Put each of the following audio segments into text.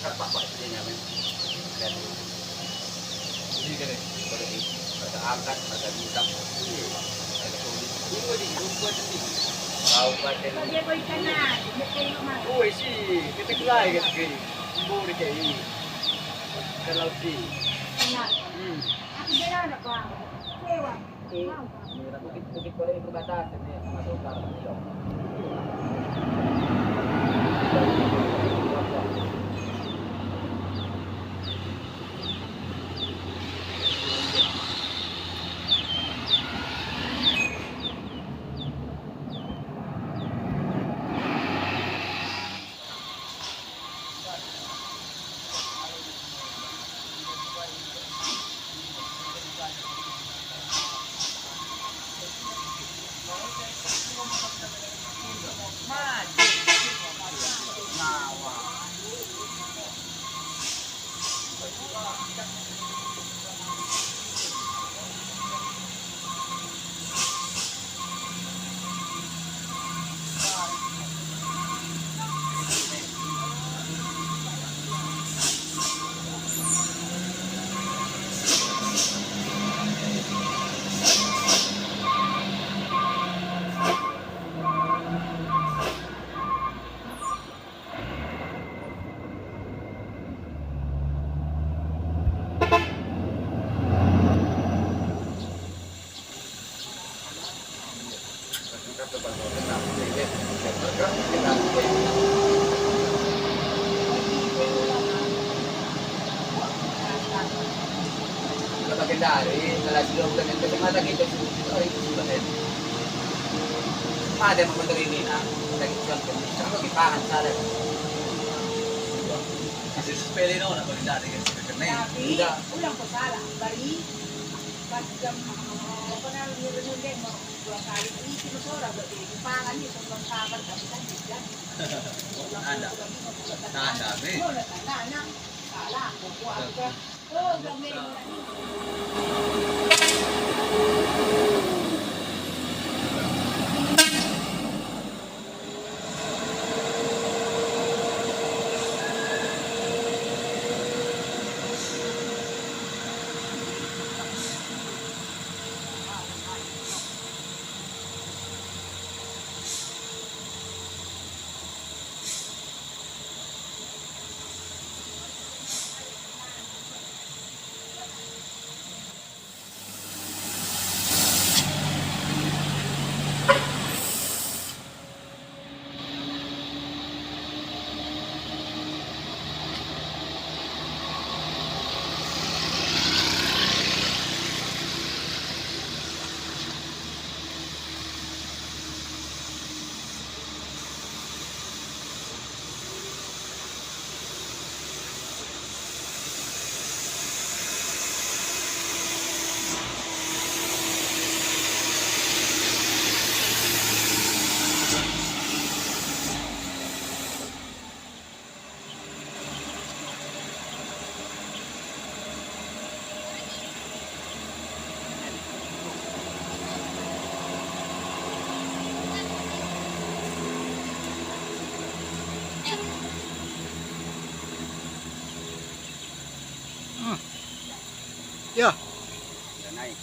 Terpakai dia kan. Dan ini kan pada angkat pada bintang. Ada tulis. Dua di dua di. Kau pada. Dia beri kanan, dia tengok mak. Oh isi, kita kelai kan gini. Boleh kayak ini. Kalau di. Kanan. Aku dia nak bang. Sewa. Bukit boleh berbatasan ni masuk ke dalam ni. Dari salah silong dengan kacamata kita itu sudah ada membentuk ini nah lagi contoh sama kipahan sana masih sepele no nak dari karena tidak ulang ko salah bari pas jam apa na nilunod mo dua kali ini sinusora berarti kipahan ni sobrang sabar tapi kan tidak ada Tahan dami. Mo na tanan. Kala ko kuha ka. Gamay mo na. Ya, Udah naik.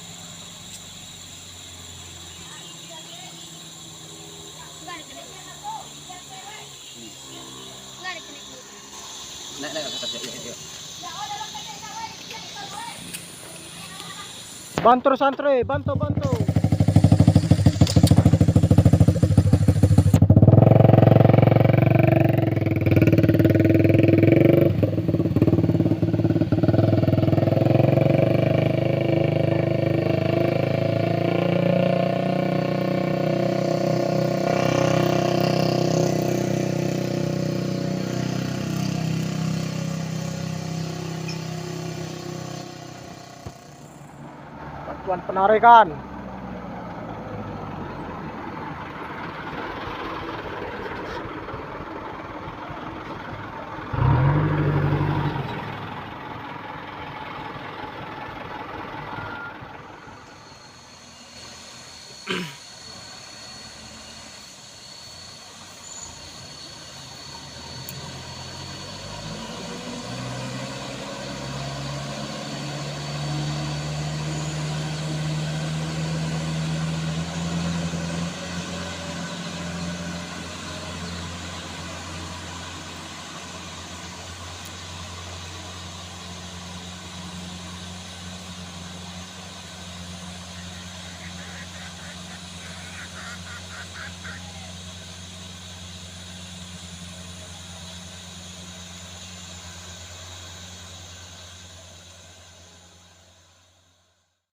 Naik kerja. Yuk. bantu santre, bantu. Bantuan penarikan.